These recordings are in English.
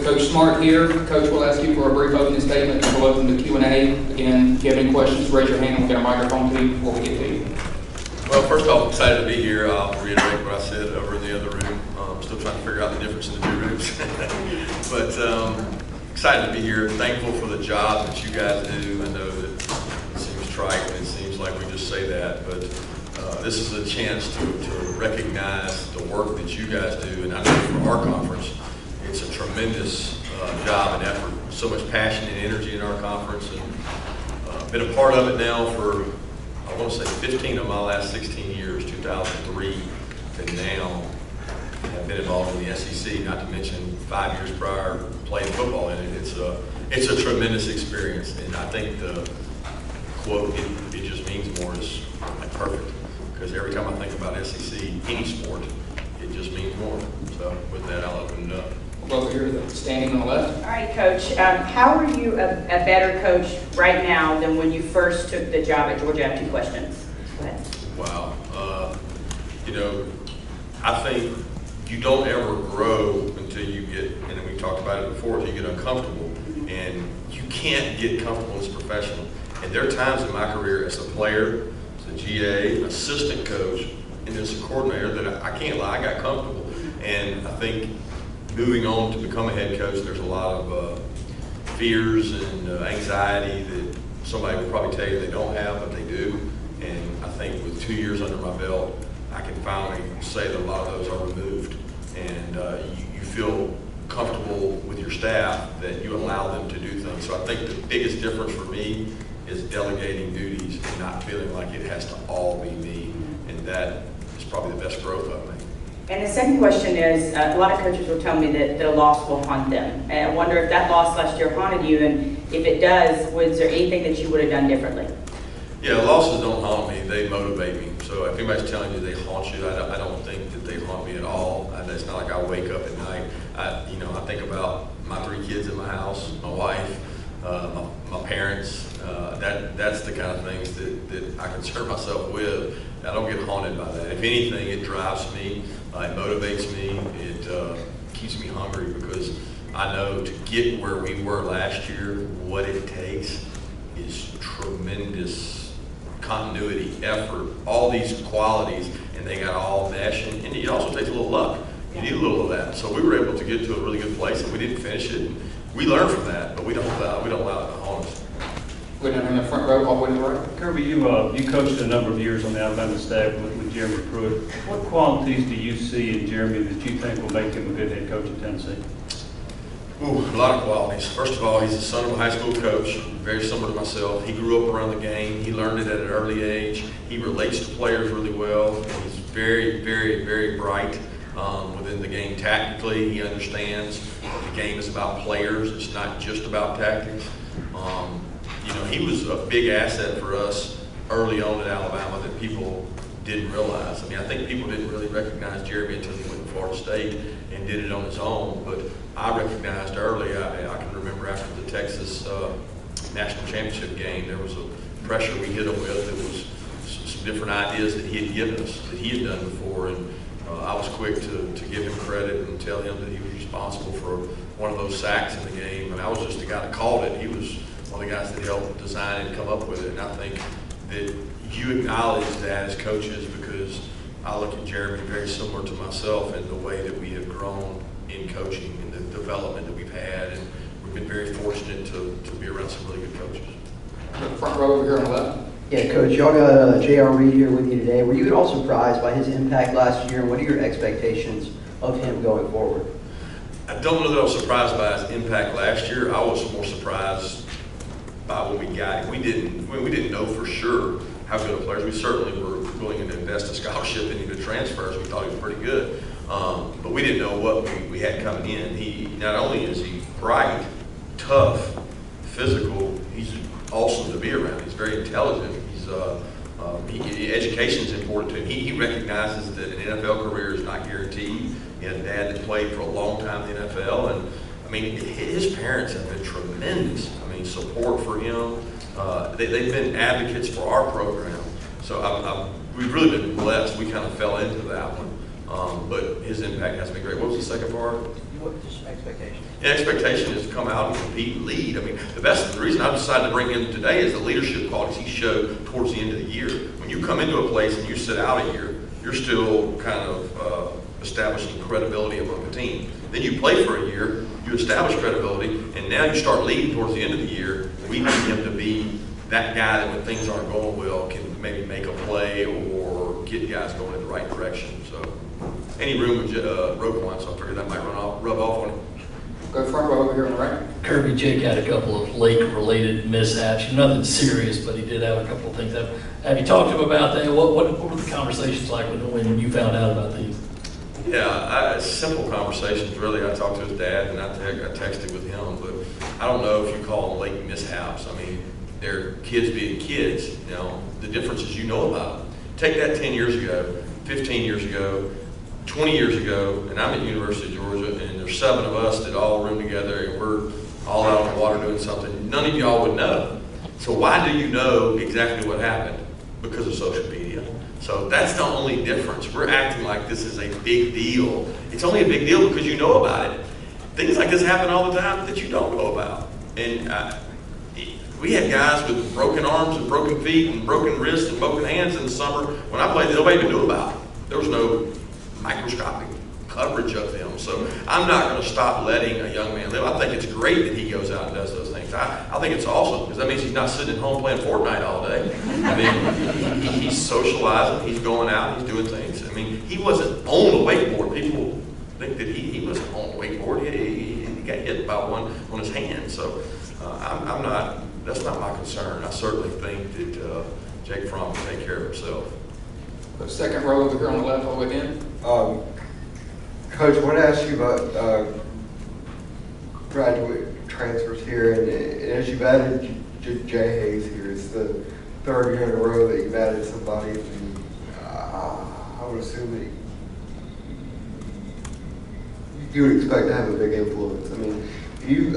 Coach Smart here. Coach will ask you for a brief opening statement, and we'll open the Q&A. Again, if you have any questions, raise your hand and we'll get a microphone to you before we get to you. Well, first off, I'm excited to be here. I'll reiterate what I said over in the other room. I'm still trying to figure out the difference in the two rooms. But excited to be here. Thankful for the job that you guys do. I know that it seems trite and it seems like we just say that, but this is a chance to recognize the work that you guys do. And I know for our conference, it's a tremendous job and effort. So much passion and energy in our conference, and been a part of it now for, I want to say 15 of my last 16 years, 2003 to now. I've been involved in the SEC, not to mention 5 years prior playing football in it. It's a tremendous experience, and I think the quote, it just means more is like perfect. Because every time I think about SEC, any sport, it just means more. So with that, I'll open it up. We'll go over here, standing on the left. All right, Coach. How are you a better coach right now than when you first took the job at Georgia? I have two questions. Go ahead. Wow. I think you don't ever grow until you get, and we talked about it before, until you get uncomfortable. And you can't get comfortable as a professional. And there are times in my career as a player, as a GA, assistant coach, and as a coordinator that I can't lie, I got comfortable. And I think moving on to become a head coach, there's a lot of fears and anxiety that somebody would probably tell you they don't have, but they do. And I think with 2 years under my belt, I can finally say that a lot of those are removed. And you feel comfortable with your staff that you allow them to do things. So I think the biggest difference for me is delegating duties and not feeling like it has to all be me. And that is probably the best growth I've made. And the second question is, a lot of coaches will tell me that the loss will haunt them. And I wonder if that loss last year haunted you, and if it does, was there anything that you would have done differently? Yeah, losses don't haunt me, they motivate me. So if anybody's telling you they haunt you, I don't think that they haunt me at all. It's not like I wake up at night. I think about my 3 kids in my house, my wife, my parents. That's the kind of things that I concern myself with. I don't get haunted by that. If anything, it drives me, it motivates me, it keeps me hungry, because I know to get where we were last year, what it takes is tremendous continuity, effort, all these qualities, and they got all mesh, and it also takes a little luck. You need a little of that. So we were able to get to a really good place, and we didn't finish it. We learned from that, but we don't allow it to haunt us. We're down in the front row, all the way to the right. Kirby, you coached a number of years on the Alabama staff with Jeremy Pruitt. What qualities do you see in Jeremy that you think will make him a good head coach at Tennessee? Ooh, a lot of qualities. First of all, he's the son of a high school coach, very similar to myself. He grew up around the game. He learned it at an early age. He relates to players really well. He's very, very, very bright within the game tactically. He understands the game is about players. It's not just about tactics. He was a big asset for us early on at Alabama that people didn't realize. I think people didn't really recognize Jeremy until he went to Florida State and did it on his own. But I recognized early, I can remember after the Texas National Championship game, there was a pressure we hit him with. There was some different ideas that he had given us, that he had done before. And I was quick to give him credit and tell him that he was responsible for one of those sacks in the game. And I was just the guy that called it. He was one of the guys that helped design and come up with it. And I think that you acknowledge that as coaches, because I look at Jeremy very similar to myself in the way that we have grown in coaching and the development that we've had, and we've been very fortunate to be around some really good coaches. The front row over here on the left. Yeah, Coach, y'all got J.R. Reed here with you today. Were you at all surprised by his impact last year, and what are your expectations of him going forward? I don't know that I was surprised by his impact last year. I was more surprised by what we got. We didn't know for sure how good a player. We certainly were willing to invest a scholarship in him to transfers. We thought he was pretty good, but we didn't know what we had coming in. He not only is he bright, tough, physical, he's awesome to be around. He's very intelligent. Education is important to him. He recognizes that an NFL career is not guaranteed. He had a dad that played for a long time in the NFL, and his parents have been tremendous. Support for him. They've been advocates for our program. So we've really been blessed. We kind of fell into that one. But his impact has been great. What was the second part? What's your expectation? The expectation is to come out and compete and lead. I mean, the reason I decided to bring him today is the leadership qualities he showed towards the end of the year. When you come into a place and you sit out a year, you're still kind of establishing credibility among the team. Then you play for a year, you establish credibility, and now you start leading towards the end of the year. We need him to be that guy that when things aren't going well can maybe make a play or get guys going in the right direction. So any room with rope one, so I figured that might rub off on him. Go front row over here on the right. Kirby, Jake had a couple of lake-related mishaps. Nothing serious, but he did have a couple of things. Have you talked to him about that? What were the conversations like when you found out about these? Yeah, simple conversations, really. I talked to his dad, and I texted with him, but I don't know if you call them late mishaps. I mean, they're kids being kids. You know, the difference is you know about them. Take that 10 years ago, 15 years ago, 20 years ago, and I'm at the University of Georgia, and there's 7 of us that all room together, and we're all out on the water doing something. None of y'all would know. So why do you know exactly what happened? Because of social media. So that's the only difference. We're acting like this is a big deal. It's only a big deal because you know about it. Things like this happen all the time that you don't know about. And we had guys with broken arms and broken feet and broken wrists and broken hands in the summer. When I played, nobody even knew about it. There was no microscopic coverage of them. So I'm not going to stop letting a young man live. I think it's great that he goes out and does those things. I think it's awesome because that means he's not sitting at home playing Fortnite all day. I mean, he's socializing, he's going out, he's doing things. I mean, he wasn't on the wakeboard. People think that he wasn't on the wakeboard. He got hit by one on his hand. So I'm not, that's not my concern. I certainly think that Jake Fromm can take care of himself. The second row over here on the left, all the way in. Coach, I want to ask you about graduate transfers here, and as you've added Jay Hayes here, it's the 3rd year in a row that you've added somebody, and I would assume that you would expect to have a big influence. I mean, can you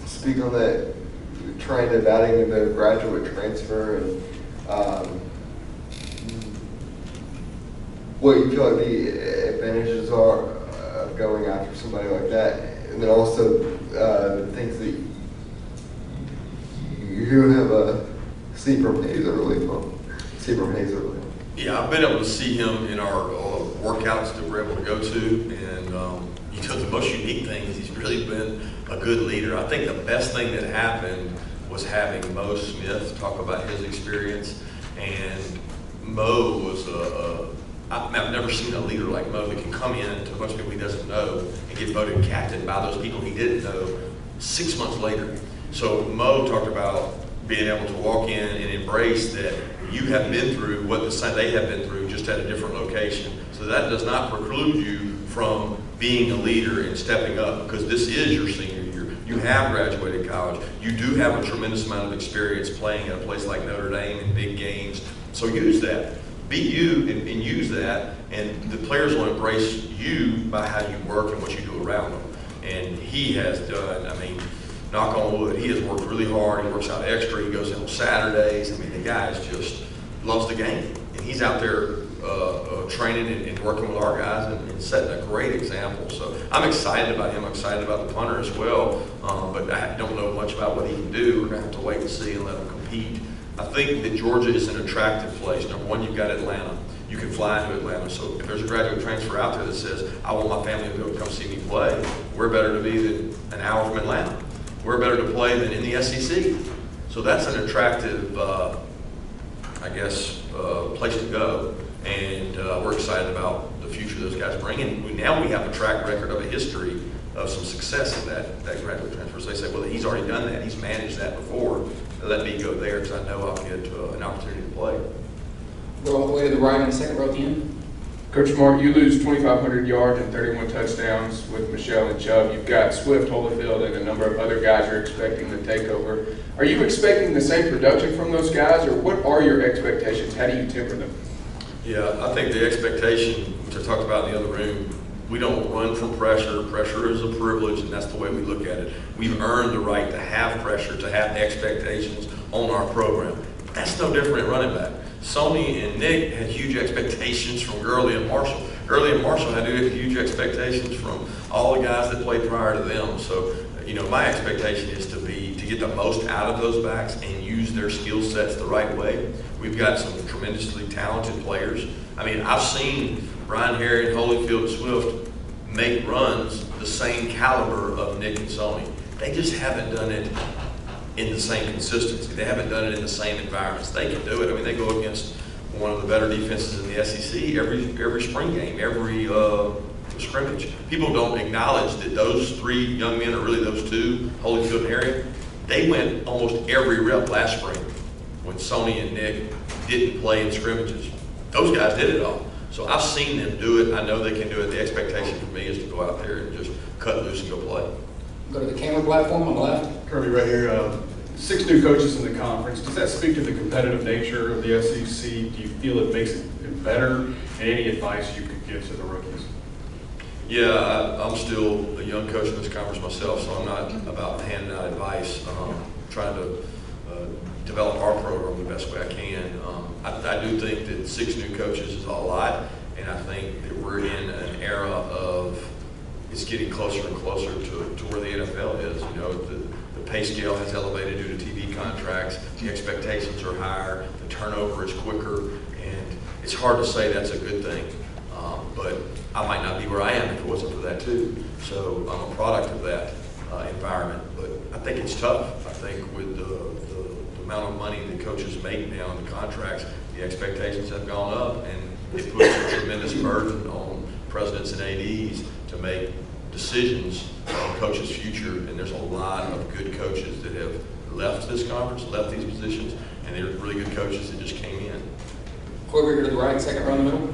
speak on that trend of adding the graduate transfer and what you feel like the advantages are of going after somebody like that, and then also the things that you have seen from Hayes early on. Yeah, I've been able to see him in our workouts that we're able to go to, and the most unique thing is he's really been a good leader. I think the best thing that happened was having Mo Smith talk about his experience, and Mo was I've never seen a leader like Mo that can come in to a bunch of people he doesn't know and get voted captain by those people he didn't know 6 months later. So Mo talked about being able to walk in and embrace that you have been through what they have been through, just at a different location. So that does not preclude you from being a leader and stepping up, because this is your senior year. You have graduated college. You do have a tremendous amount of experience playing at a place like Notre Dame in big games. So use that. Be you and use that, and the players will embrace you by how you work and what you do around them. And he has done, I mean, knock on wood, he has worked really hard. He works out extra. He goes in on Saturdays. I mean, the guy is just loves the game. And he's out there training and working with our guys and setting a great example. So I'm excited about him. I'm excited about the punter as well. But I don't know much about what he can do. We're going to have to wait and see and let him compete. I think that Georgia is an attractive place. Number one, you've got Atlanta. You can fly into Atlanta. So if there's a graduate transfer out there that says, I want my family to be able to come see me play, we're better to be than an hour from Atlanta. We're better to play than in the SEC. So that's an attractive, place to go. And we're excited about the future those guys bring in. Now we have a track record of a history of some success in that graduate transfer. So they say, well, he's already done that. He's managed that before. Let me go there because I know I'll get an opportunity to play. Go all the way to the right on the second row at the end. Coach Mark, you lose 2,500 yards and 31 touchdowns with Michelle and Chubb. You've got Swift, Holyfield, and a number of other guys you're expecting to take over. Are you expecting the same production from those guys, or what are your expectations? How do you temper them? Yeah, I think the expectation, which I talked about in the other room, we don't run from pressure. Pressure is a privilege, and that's the way we look at it. We've earned the right to have pressure, to have expectations on our program. That's no different at running back. Sony and Nick had huge expectations from Gurley and Marshall. Early in Marshall had huge expectations from all the guys that played prior to them. So, you know, my expectation is to get the most out of those backs and use their skill sets the right way. We've got some tremendously talented players. I mean, I've seen Brian Harry and Holyfield and Swift make runs the same caliber of Nick and Sony. They just haven't done it in the same consistency. They haven't done it in the same environments. They can do it. I mean, they go against one of the better defenses in the SEC every spring game, every scrimmage. People don't acknowledge that those three young men, or really those two, Holyfield and Harry, they went almost every rep last spring when Sony and Nick didn't play in scrimmages. Those guys did it all. So I've seen them do it. I know they can do it. The expectation for me is to go out there and just cut loose and go play. Go to the camera platform on the left. Kirby, right here. 6 new coaches in the conference. Does that speak to the competitive nature of the SEC? Do you feel it makes it better? And any advice you could give to the rookies? Yeah, I'm still a young coach in this conference myself, so I'm not about handing out advice. Trying to develop our program the best way I can. I do think that 6 new coaches is a lot, and I think that we're in an era of it's getting closer and closer to where the NFL is. You know, the pay scale has elevated due to TV contracts. The expectations are higher. The turnover is quicker, and it's hard to say that's a good thing. But I might not be where I am if it wasn't for that too. So I'm a product of that environment. But I think it's tough. I think with the amount of money that coaches make now in the contracts, the expectations have gone up, and it puts a tremendous burden on presidents and ADs to make decisions on coaches' future. And there's a lot of good coaches that have left this conference, left these positions, and they're really good coaches that just came in. Over here to the right, second row in the middle.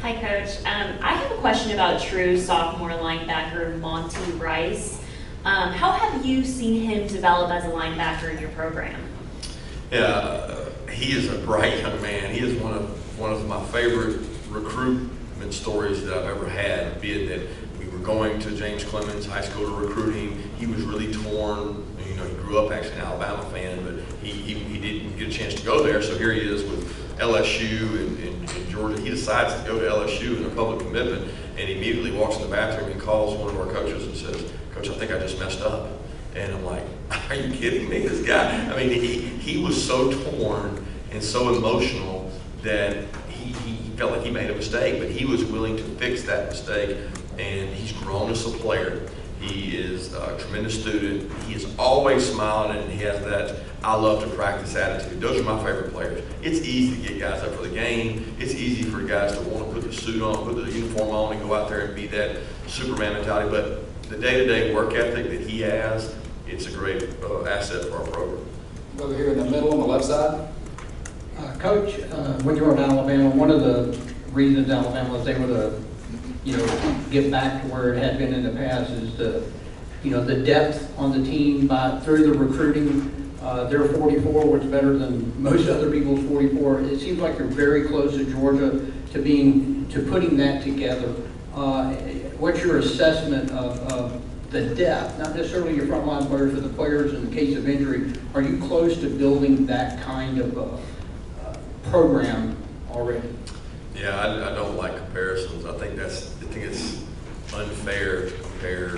Hi, Coach. I have a question about true sophomore linebacker Monty Rice. How have you seen him develop as a linebacker in your program? Yeah, he is a bright young man. He is one of my favorite recruitment stories that I've ever had, be it that we were going to James Clemens High School to recruit him. He was really torn. You know, he grew up actually an Alabama fan, but he didn't get a chance to go there, so here he is with LSU and Georgia. He decides to go to LSU in a public commitment, and he immediately walks in the bathroom and calls one of our coaches and says, "Coach, I think I just messed up." And I'm like, "Are you kidding me? This guy," I mean, he was so torn and so emotional that he felt like he made a mistake, but he was willing to fix that mistake, and he's grown as a player. He is a tremendous student. He is always smiling, and he has that I love to practice attitude. Those are my favorite players. It's easy to get guys up for the game. It's easy for guys to want to put the suit on, put the uniform on, and go out there and be that Superman mentality. But the day-to-day work ethic that he has, it's a great asset for our program. Over here in the middle on the left side. Coach, when you were in Alabama, one of the reasons Alabama was able to, get back to where it had been in the past is the depth on the team through the recruiting. Their 44 was better than most other people's 44. It seems like you're very close to Georgia to putting that together. What's your assessment of the depth, not necessarily your frontline players, but the players in the case of injury? Are you close to building that kind of program already? Yeah, I don't like comparisons. I think it's unfair to compare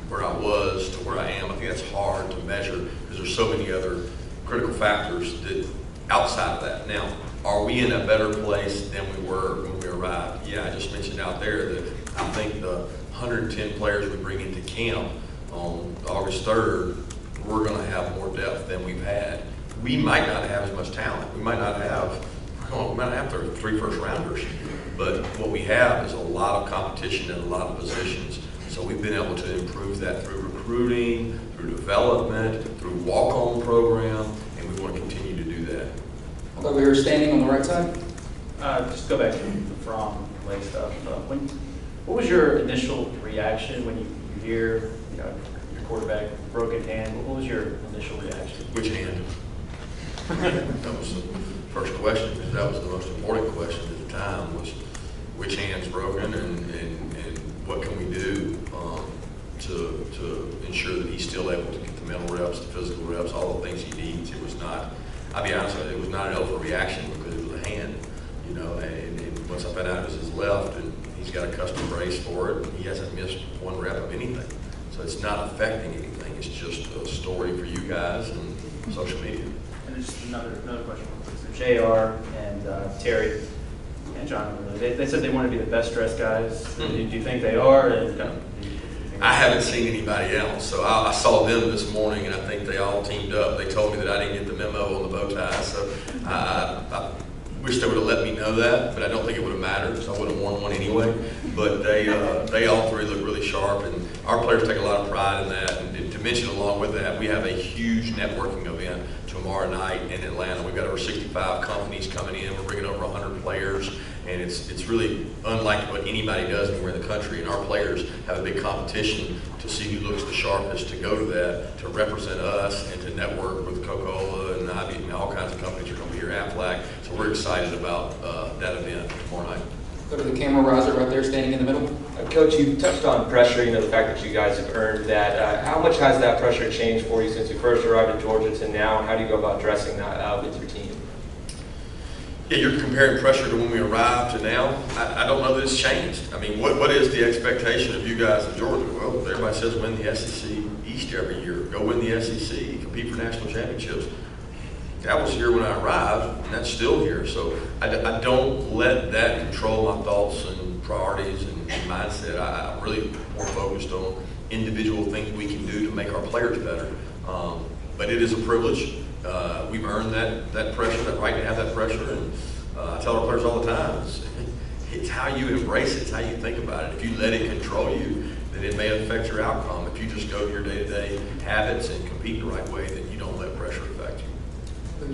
where I was to where I am. I think that's hard to measure because there's so many other critical factors that outside of that. Now, are we in a better place than we were when we arrived? Yeah, I just mentioned out there that I think the 110 players we bring into camp on August 3rd, we're going to have more depth than we've had. We might not have as much talent. We might not have 3 first rounders, but what we have is a lot of competition in a lot of positions. So we've been able to improve that through recruiting, through development, through walk-on program, and we want to continue to do that. Over here standing on the right side. Just go back to the Fromm play stuff. What was your initial reaction when you hear, your quarterback broken hand? What was your initial reaction? Which hand? That was the first question. That was the most important question at the time, was which hand's broken and what can we do to ensure that he's still able to get the mental reps, the physical reps, all the things he needs. It was not, I'll be honest with you, it was not an overreaction because it was a hand, and once I found out it was his left, and he's got a custom brace for it, he hasn't missed one rep of anything. So it's not affecting anything. It's just a story for you guys and social media. And just another question. So JR and Terry and John, really, they said they want to be the best dressed guys. Do you think they are? And I haven't seen anybody else, so I saw them this morning, and I think they all teamed up. They told me that I didn't get the memo on the bow tie, so I wish they would have let me know that, but I don't think it would have mattered, because I would have worn one anyway. But they all three look really sharp, and our players take a lot of pride in that. And to mention along with that, we have a huge networking event tomorrow night in Atlanta. We've got over 65 companies coming in. We're bringing over 100 players. And it's really unlike what anybody does anywhere in the country. And our players have a big competition to see who looks the sharpest, to go to that, to represent us, and to network with Coca-Cola and Ivy and all kinds of companies are going to be here, Aflac. So we're excited about that event tomorrow night. Go to the camera riser right there, standing in the middle. Coach, you touched on pressure, the fact that you guys have earned that. How much has that pressure changed for you since you first arrived in Georgia to now, and how do you go about addressing that with your team? Yeah, you're comparing pressure to when we arrived to now. I don't know that it's changed. I mean, what is the expectation of you guys in Georgia? Well, everybody says win the SEC East every year. Go win the SEC, compete for national championships. That was here when I arrived, and that's still here. So I don't let that control my thoughts and priorities and mindset. I'm really more focused on individual things we can do to make our players better. But it is a privilege. We've earned that pressure, that right to have that pressure. And I tell our players all the time, it's how you embrace it. It's how you think about it. If you let it control you, then it may affect your outcome. If you just go to your day-to-day habits and compete the right way, then you don't let pressure affect you.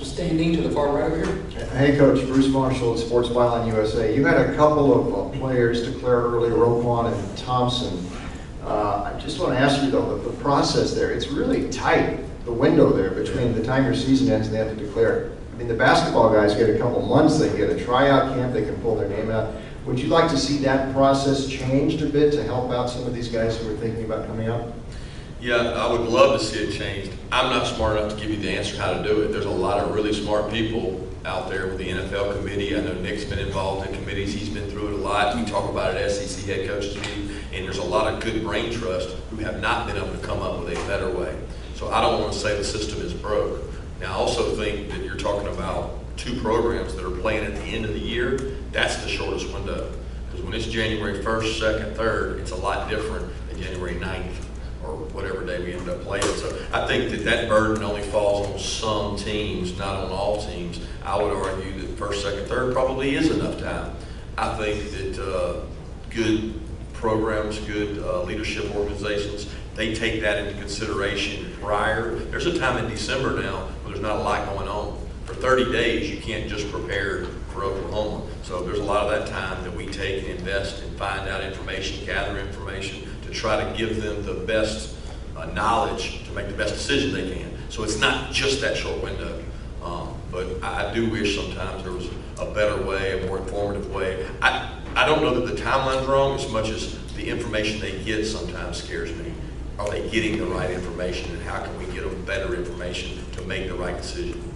Standing to the far right over here. Hey, Coach. Bruce Marshall at Sports Byline USA. You had a couple of players declare early, Roquan and Thompson. I just want to ask you, though, the process there, it's really tight, the window there between the time your season ends and they have to declare. I mean, the basketball guys get a couple months, they get a tryout camp, they can pull their name out. Would you like to see that process changed a bit to help out some of these guys who are thinking about coming up? Yeah, I would love to see it changed. I'm not smart enough to give you the answer how to do it. There's a lot of really smart people out there with the NFL committee. I know Nick's been involved in committees. He's been through it a lot. We talk about it at SEC head coaches meeting, and there's a lot of good brain trust who have not been able to come up with a better way. So I don't want to say the system is broke. Now, I also think that you're talking about two programs that are playing at the end of the year. That's the shortest window. Because when it's January 1st, 2nd, 3rd, it's a lot different than January 9th. Or whatever day we end up playing. So I think that burden only falls on some teams, not on all teams. I would argue that 1st, 2nd, 3rd probably is enough time. I think that good programs, good leadership organizations, they take that into consideration prior. There's a time in December now where there's not a lot going on. For 30 days, you can't just prepare for Oklahoma. So there's a lot of that time that we take and invest and find out information, gather information, to try to give them the best knowledge to make the best decision they can. So it's not just that short window. But I do wish sometimes there was a better way, a more informative way. I don't know that the timeline's wrong as much as the information they get sometimes scares me. Are they getting the right information, and how can we get them better information to make the right decision?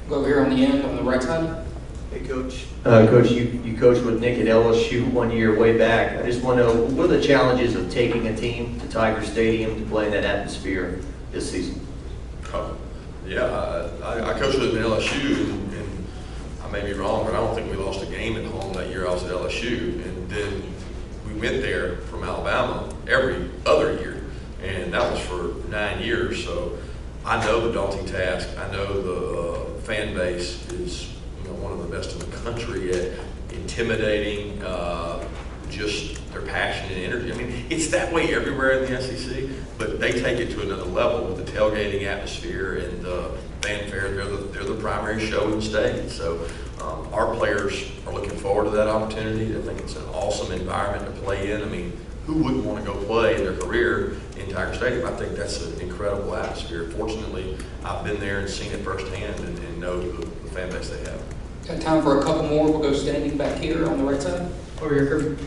Go over here on the end, on the right side. Hey, Coach. Coach, you coached with Nick at LSU 1 year way back. I just want to know, what are the challenges of taking a team to Tiger Stadium to play in that atmosphere this season? Yeah, I coached with him at LSU, and I may be wrong, but I don't think we lost a game at home that year I was at LSU. And then we went there from Alabama every other year, and that was for 9 years. So I know the daunting task. I know the fan base is one of the best in the country at intimidating, just their passion and energy. I mean, it's that way everywhere in the SEC, but they take it to another level with the tailgating atmosphere and the fanfare. They're the primary show in the state. So our players are looking forward to that opportunity. I think it's an awesome environment to play in. I mean, who wouldn't want to go play in their career in Tiger Stadium? I think that's an incredible atmosphere. Fortunately, I've been there and seen it firsthand and know the fan base they have. Got time for a couple more. We'll go standing back here on the right side. Over here, Kirby.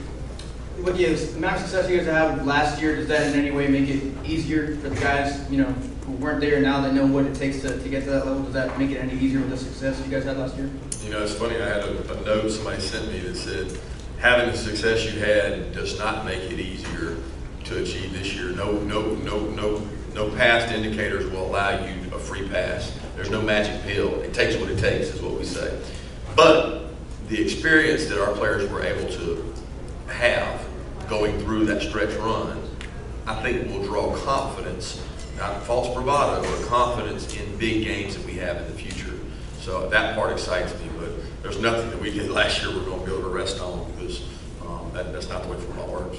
what you, the amount of success you guys have last year, does that in any way make it easier for the guys, you know, who weren't there now that know what it takes to get to that level? Does that make it any easier with the success you guys had last year? You know, it's funny, I had a note somebody sent me that said, having the success you had does not make it easier to achieve this year. No past indicators will allow you a free pass. There's no magic pill. It takes what it takes, is what we say. But the experience that our players were able to have going through that stretch run, I think will draw confidence, not false bravado, but confidence in big games that we have in the future. So that part excites me, but there's nothing that we did last year we're going to be able to rest on, because that's not the way football works.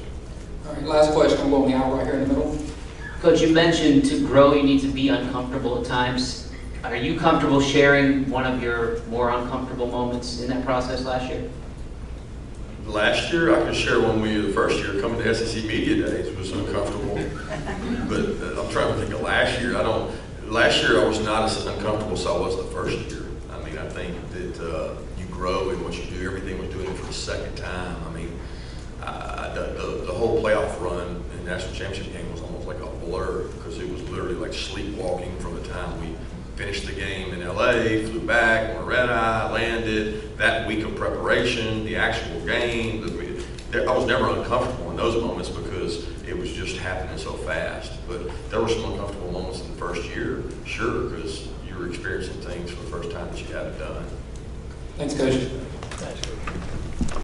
All right, last question. We'll go on the aisle right here in the middle. Coach, you mentioned to grow you need to be uncomfortable at times. Are you comfortable sharing one of your more uncomfortable moments in that process last year? Last year, I could share one with you. The first year, coming to SEC Media Days was uncomfortable. But I'm trying to think of last year. Last year, I was not as uncomfortable as I was the first year. I mean, I think that you grow in what you do. Everything was doing it for the second time. I mean, the whole playoff run in the national championship game was almost like a blur, because it was literally like sleepwalking from the time we finished the game in LA, flew back on a red eye, landed, that week of preparation, the actual game. I was never uncomfortable in those moments because it was just happening so fast. But there were some uncomfortable moments in the first year, sure, because you were experiencing things for the first time that you hadn't done. Thanks, Coach. Thanks, Coach.